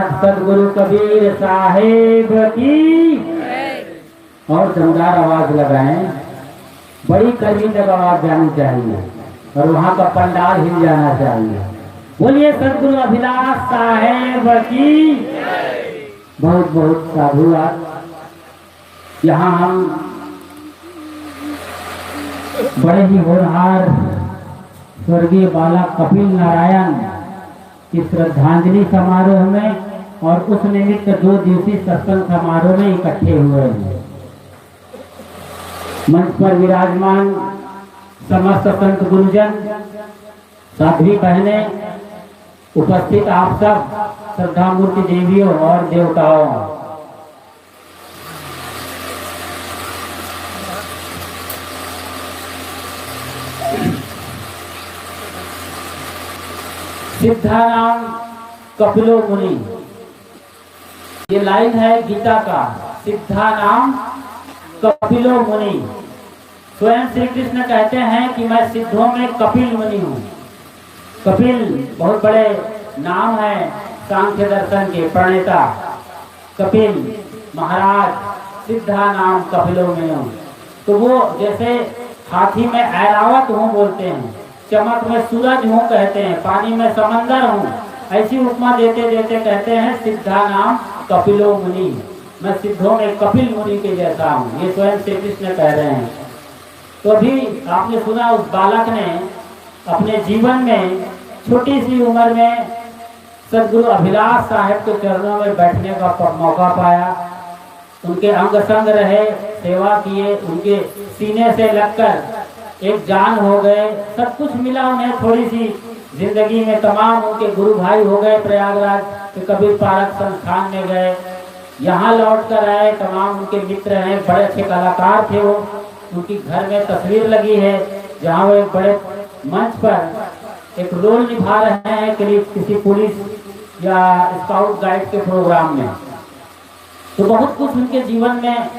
पाठ सदगुरु कबीर साहेब की। और दमदार आवाज लगाएं, बड़ी कड़ी तक आवाज जानी चाहिए और वहाँ का पंडाल हिल जाना चाहिए। बोलिए सदगुरु अभिलाष साहेब की। बहुत बहुत साधुवाद। यहाँ हम बड़े ही होनहार स्वर्गीय बाला कपिल नारायण की श्रद्धांजलि समारोह में और उस निमित्त 2 दिवसीय सत्संग समारोह में इकट्ठे हुए हैं। मंच पर विराजमान समस्त संत गुरुजन, साध्वी बहनें, उपस्थित आप सब श्रद्धा मूर्ति देवियों और देवताओं, सिद्धानाम कपिलो मुनि, ये लाइन है गीता का। सिद्धानाम कपिलो मुनि, स्वयं श्री कृष्ण कहते हैं कि मैं सिद्धों में कपिल मुनि हूँ। कपिल बहुत बड़े नाम है सांख्य दर्शन के प्रणेता। कपिल महाराज सिद्धानाम कपिलो मुनि, तो वो जैसे हाथी में ऐरावत हूँ बोलते हैं, चमक में सूरज हूँ कहते हैं, पानी में समंदर हूँ, ऐसी उपमा देते देते कहते हैं सिद्धानाम कपिलो मुनि, मैं सिद्धों में कपिल मुनि के जैसा हूँ। ये स्वयं श्री कृष्ण कह रहे हैं। तो अभी आपने सुना उस बालक ने अपने जीवन में छोटी सी उम्र में सदगुरु अभिलाष साहेब के चरणों में बैठने का मौका पाया। उनके अंग संग रहे, सेवा किए, उनके सीने से लगकर एक जान हो गए। सब कुछ मिला उन्हें थोड़ी सी जिंदगी में। तमाम उनके गुरु भाई हो गए, प्रयागराज के कबीर पारक संस्थान में गए, यहाँ लौट कर आए। तमाम उनके मित्र हैं, बड़े अच्छे कलाकार थे वो। उनकी घर में तस्वीर लगी है जहाँ वो एक बड़े मंच पर एक रोल निभा रहे हैं किसी पुलिस या स्काउट गाइड के प्रोग्राम में। तो बहुत कुछ उनके जीवन में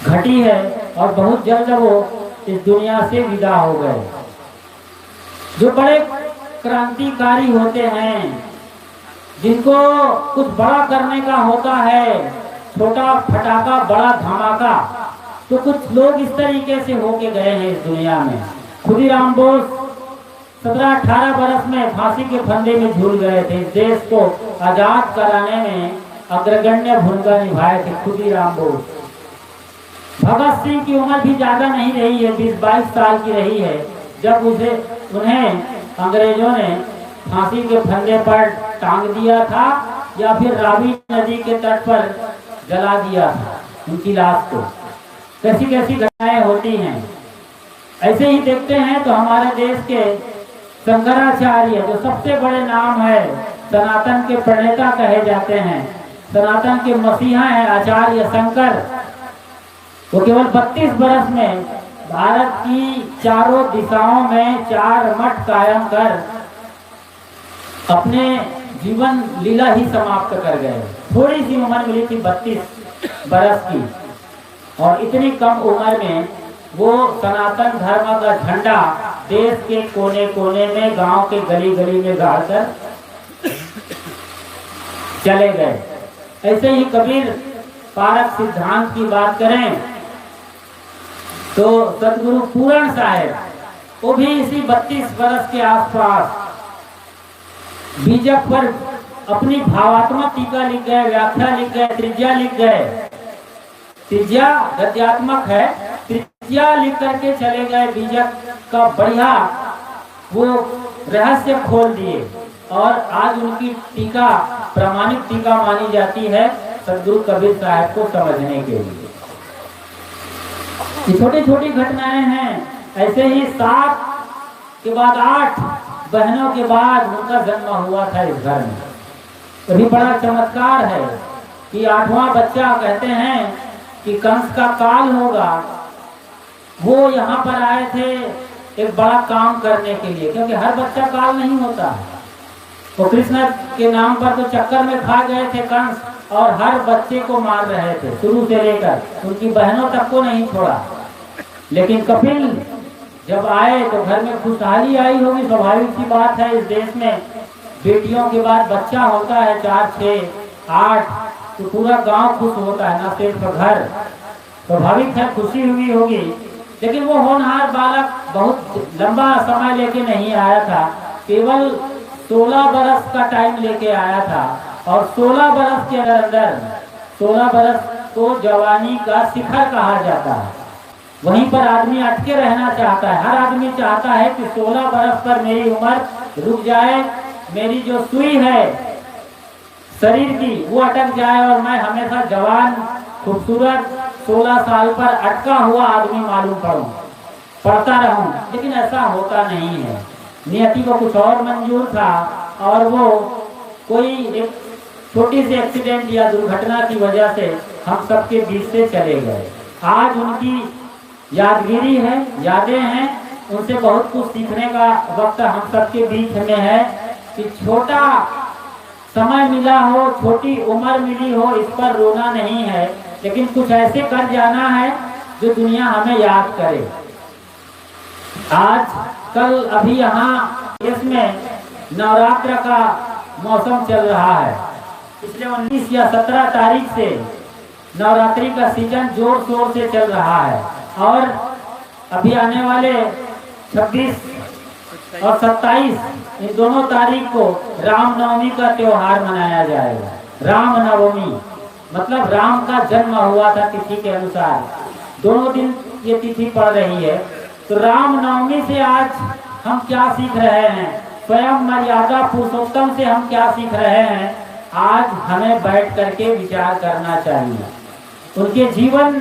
घटी है और बहुत जल्द वो इस दुनिया से विदा हो गए। जो बड़े क्रांतिकारी होते हैं, जिनको कुछ बड़ा करने का होता है, छोटा फटाका बड़ा धमाका, तो कुछ लोग इस तरीके से होके गए हैं इस दुनिया में। खुदीराम बोस 17-18 बरस में फांसी के फंदे में झूल गए थे। देश को आजाद कराने में अग्रगण्य भूमिका निभाए थे खुदीराम बोस। भगत सिंह की उम्र भी ज्यादा नहीं रही है, 20-22 साल की रही है जब उन्हें अंग्रेजों ने फांसी के फंदे पर टांग दिया था या फिर रावी नदी के तट पर जला दिया था उनकी लाश को। कैसी कैसी घटनाएं होती हैं। ऐसे ही देखते हैं तो हमारे देश के शंकराचार्य, जो सबसे बड़े नाम है, सनातन के प्रणेता कहे जाते हैं, सनातन के मसीहा हैं आचार्य शंकर। वो केवल 32 बरस में भारत की चारों दिशाओं में 4 मठ कायम कर अपने जीवन लीला ही समाप्त कर गए। थोड़ी सी उम्र मिली थी 32 बरस की, और इतनी कम उम्र में वो सनातन धर्म का झंडा देश के कोने कोने में, गांव के गली गली में गाड़कर चले गए। ऐसे ही कबीर पारक सिद्धांत की बात करें तो सदगुरु पूरण साहेब, वो भी इसी 32 बरस के आसपास बीजक पर अपनी भावात्मक टीका लिख गए, व्याख्या लिख गए, त्रिज्या लिख गए। त्रिज्या गद्यात्मक है, त्रिज्या लिख करके चले गए। बीजक का बढ़िया वो रहस्य खोल दिए और आज उनकी टीका प्रामाणिक टीका मानी जाती है सदगुरु कबीर साहब को समझने के लिए। ये छोटी छोटी घटनाएं हैं। ऐसे ही 7 के बाद 8 बहनों के बाद उनका जन्म हुआ था इस घर में। अभी बड़ा चमत्कार है कि 8वां बच्चा कहते हैं कि कंस का काल होगा, वो यहाँ पर आए थे एक बड़ा काम करने के लिए, क्योंकि हर बच्चा काल नहीं होता है। वो कृष्ण के नाम पर तो चक्कर में खा गए थे कंस, और हर बच्चे को मार रहे थे शुरू से लेकर, उनकी बहनों तक को नहीं छोड़ा। लेकिन कपिल जब आए तो घर में खुशहाली आई होगी, स्वाभाविक सी बात है। इस देश में बेटियों के बाद बच्चा होता है 4, 6, 8, तो पूरा गांव खुश होता है, ना सिर्फ घर। स्वाभाविक है खुशी हुई होगी, लेकिन वो होनहार बालक बहुत लंबा समय लेके नहीं आया था, केवल 16 बरस का टाइम लेके आया था। और 16 बरस के अंदर 16 बरस को जवानी का शिखर कहा जाता है। वहीं पर आदमी अटके रहना चाहता है। हर आदमी चाहता है कि 16 बरस पर मेरी उम्र रुक जाए, मेरी जो सुई है शरीर की वो अटक जाए और मैं हमेशा जवान खूबसूरत 16 साल पर अटका हुआ आदमी मालूम पड़ता रहूं। लेकिन ऐसा होता नहीं है। नियति को कुछ और मंजूर था और वो कोई एक छोटी सी एक्सीडेंट या दुर्घटना की वजह से हम सबके बीच से चले गए। आज उनकी यादगिरी है, यादें हैं, उनसे बहुत कुछ सीखने का वक्त हम सबके बीच में है कि छोटा समय मिला हो, छोटी उम्र मिली हो, इस पर रोना नहीं है, लेकिन कुछ ऐसे कर जाना है जो दुनिया हमें याद करे। आज कल अभी यहाँ इसमें नवरात्र का मौसम चल रहा है। पिछले 19 या 17 तारीख से नवरात्रि का सीजन जोर शोर से चल रहा है और अभी आने वाले 26 और 27 इन दोनों तारीख को रामनवमी का त्योहार मनाया जाएगा। रामनवमी मतलब राम का जन्म हुआ था तिथि के अनुसार, दोनों दिन ये तिथि पड़ रही है। तो रामनवमी से आज हम क्या सीख रहे हैं, स्वयं मर्यादा पुरुषोत्तम से हम क्या सीख रहे हैं, आज हमें बैठ करके विचार करना चाहिए। उनके जीवन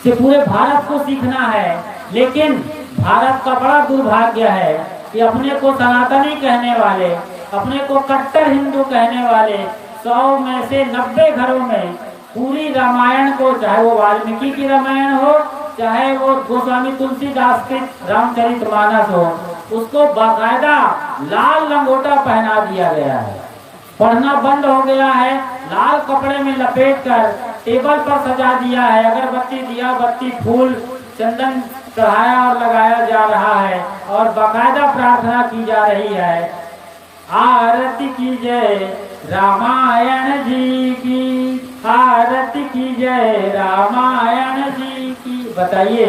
से पूरे भारत को सीखना है। लेकिन भारत का बड़ा दुर्भाग्य है कि अपने को सनातनी कहने वाले, अपने को कट्टर हिंदू कहने वाले 100 में से 90 घरों में पूरी रामायण को, चाहे वो वाल्मीकि की रामायण हो, चाहे वो गोस्वामी तुलसीदास के रामचरितमानस हो, उसको बाकायदा लाल लंगोटा पहना दिया गया है। पढ़ना बंद हो गया है, लाल कपड़े में लपेट कर टेबल पर सजा दिया है। अगरबत्ती, दिया बत्ती, फूल, चंदन चढ़ाया और लगाया जा रहा है और बाकायदा प्रार्थना की जा रही है, आरती कीजिए रामायण जी की, आरती कीजिए रामायण जी की। बताइए,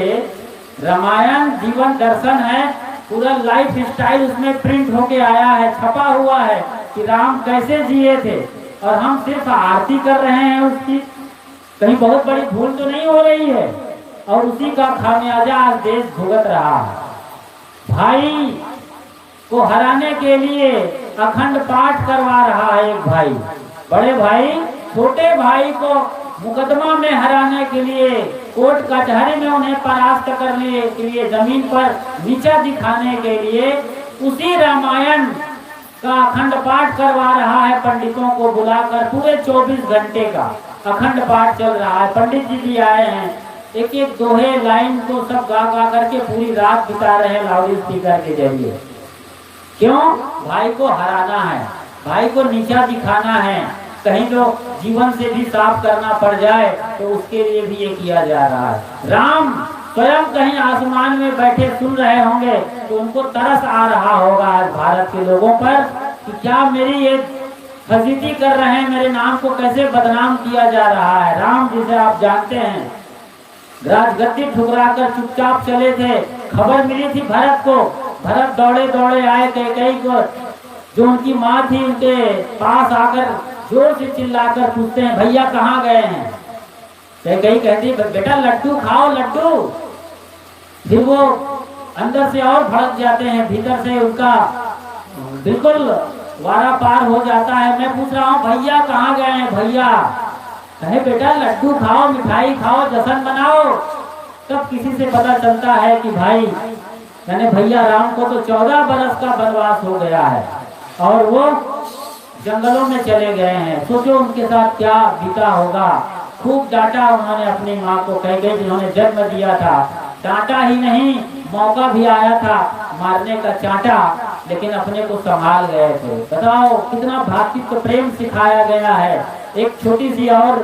रामायण जीवन दर्शन है, पूरा लाइफ स्टाइल उसमें प्रिंट होके आया है, छपा हुआ है कि राम कैसे जिए थे, और हम सिर्फ आरती कर रहे हैं उसकी। कहीं बहुत बड़ी भूल तो नहीं हो रही है, और उसी का खामियाजा आज देश भुगत रहा है। भाई को हराने के लिए अखंड पाठ करवा रहा है एक भाई, बड़े भाई छोटे भाई को मुकदमा में हराने के लिए, कोर्ट कचहरी में उन्हें परास्त करने के लिए, जमीन पर नीचा दिखाने के लिए उसी रामायण का अखंड पाठ करवा रहा है। पंडितों को बुलाकर पूरे 24 घंटे का अखंड पाठ चल रहा है। पंडित जी भी आए हैं, एक एक दोहे लाइन को सब गा गा करके पूरी रात बिता रहे हैं लाउड स्पीकर के जरिए। क्यों? भाई को हराना है, भाई को नीचा दिखाना है, कहीं तो जीवन से भी साफ करना पड़ जाए तो उसके लिए भी ये किया जा रहा है। राम स्वयं कहीं आसमान में बैठे सुन रहे होंगे तो उनको तरस आ रहा होगा आज भारत के लोगों पर कि क्या मेरी ये फजीती कर रहे हैं, मेरे नाम को कैसे बदनाम किया जा रहा है। राम जिसे आप जानते हैं राजगद्दी ठुकरा कर चुपचाप चले थे, खबर मिली थी भरत को, भरत दौड़े दौड़े आए कैकेयी को, जो उनकी माँ थी उनके पास आकर जोर से चिल्लाकर पूछते हैं भैया कहाँ गए हैं। कैकेयी कहती बेटा लड्डू खाओ लड्डू। फिर वो अंदर से और भड़क जाते हैं, भीतर से उनका बिल्कुल वारा पार हो जाता है। मैं पूछ रहा हूँ भैया कहाँ गए हैं भैया? कहे बेटा लड्डू खाओ, मिठाई खाओ, जश्न बनाओ। तब किसी से पता चलता है कि भाई यानी भैया राम को तो 14 बरस का वनवास हो गया है और वो जंगलों में चले गए हैं। सोचो उनके साथ क्या बीता होगा। खूब डांटा उन्होंने अपनी माँ को, कह गई जिन्होंने जन्म दिया था। डांटा ही नहीं, मौका भी आया था मारने का, चांटा, लेकिन अपने को संभाल गए थे। बताओ कितना भ्रातृत्व प्रेम सिखाया गया है। एक छोटी सी और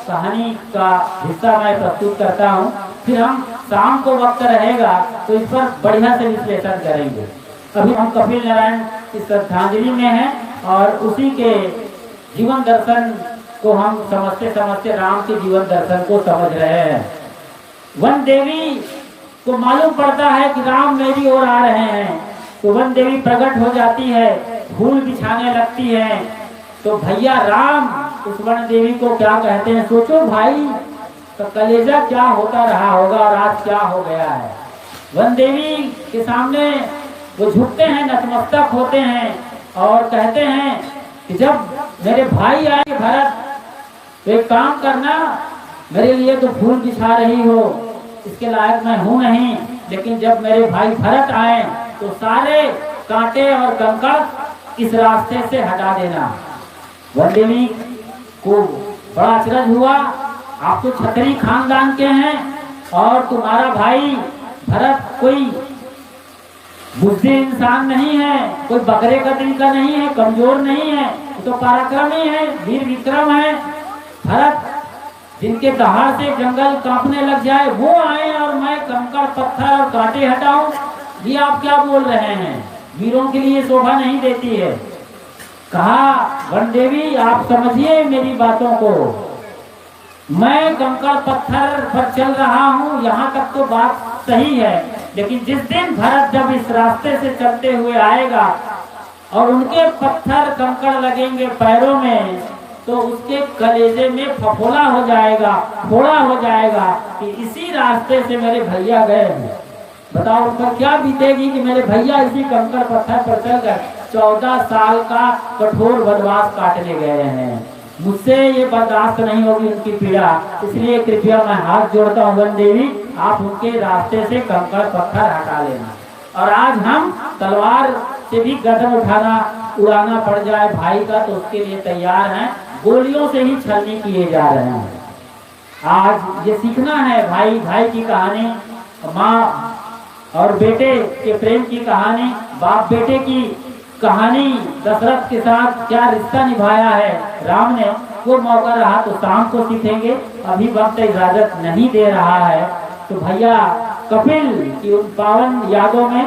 कहानी का हिस्सा मैं प्रस्तुत करता हूँ, फिर हम शाम को वक्त रहेगा तो इस पर बढ़िया से विश्लेषण करेंगे। अभी हम कपिल नारायण इस श्रद्धांजलि में है और उसी के जीवन दर्शन को हम समझते समझते राम के जीवन दर्शन को समझ रहे हैं। वन देवी को मालूम पड़ता है कि राम मेरी ओर आ रहे हैं, तो वन देवी प्रकट हो जाती है, फूल बिछाने लगती है। तो भैया राम उस वन देवी को क्या कहते हैं, सोचो भाई तो कलेजा क्या होता रहा होगा और आज क्या हो गया है। वन देवी के सामने वो झुकते हैं, नतमस्तक होते हैं और कहते हैं कि जब मेरे भाई आए भरत तो एक काम करना, मेरे लिए तो फूल बिछा रही हो, इसके लायक मैं हूं नहीं, लेकिन जब मेरे भाई भरत आए तो सारे कांटे और कंकड़ इस रास्ते से हटा देना। वन देवी को बड़ा अचरज हुआ, आप तो क्षत्रिय खानदान के हैं और तुम्हारा भाई भरत कोई बुद्धि इंसान नहीं है, कोई बकरे का दिल का नहीं है, कमजोर नहीं है, तो पराक्रमी है, वीर विक्रम है। भरत जिनके दहाड़ से जंगल कांपने लग जाए वो आए और मैं कंकड़ पत्थर और कांटे हटाऊं, ये आप क्या बोल रहे हैं, वीरों के लिए शोभा नहीं देती है। कहा वन देवी आप समझिए मेरी बातों को, मैं कंकड़ पत्थर पर चल रहा हूँ, यहाँ तक तो बात सही है, लेकिन जिस दिन भरत जब इस रास्ते से चलते हुए आएगा और उनके पत्थर कंकड़ लगेंगे पैरों में, तो उसके कलेजे में फफोला हो जाएगा, फोड़ा हो जाएगा कि इसी रास्ते से मेरे भैया गए हैं। बताओ उन पर क्या बीतेगी कि मेरे भैया इसी कंकड़ पत्थर पर चल गए, 14 साल का कठोर वनवास काटने गए हैं, मुझसे ये बर्दाश्त नहीं होगी उनकी पीड़ा, इसलिए कृपया मैं हाथ जोड़ता हूँ वन देवी, आप उनके रास्ते से कंकड़ पत्थर हटा लेना। और आज हम तलवार से भी गर्दन उड़ाना पड़ जाए भाई का तो उसके लिए तैयार हैं, गोलियों से ही छलनी किए जा रहे हैं। आज ये सीखना है, भाई भाई की कहानी, माँ और बेटे के प्रेम की कहानी, बाप बेटे की कहानी, दशरथ के साथ क्या रिश्ता निभाया है राम ने, वो मौका रहा तो शाम को सीखेंगे, अभी वक्त इजाजत नहीं दे रहा है। तो भैया कपिल की उन पावन यादों में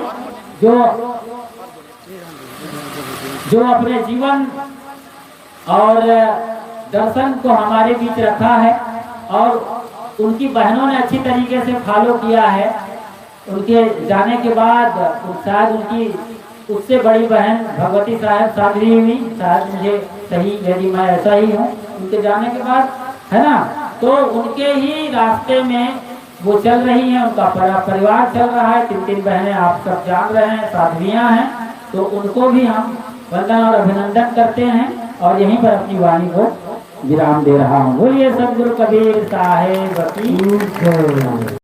जो अपने जीवन और दर्शन को हमारे बीच रखा है और उनकी बहनों ने अच्छी तरीके से फॉलो किया है। उनके जाने के बाद शायद उनकी उससे बड़ी बहन भगवती साहब साध्वी हुई, शायद मुझे सही, यदि मैं ऐसा ही हूँ, उनके जाने के बाद है ना, तो उनके ही रास्ते में वो चल रही हैं, उनका परिवार चल रहा है, 3 बहनें आप सब जान रहे हैं, साध्वियाँ हैं, तो उनको भी हम वंदन और अभिनंदन करते हैं और यहीं पर अपनी वाणी को विराम दे रहा हूँ। बोलिए सदगुरु कबीर साहेब की जय।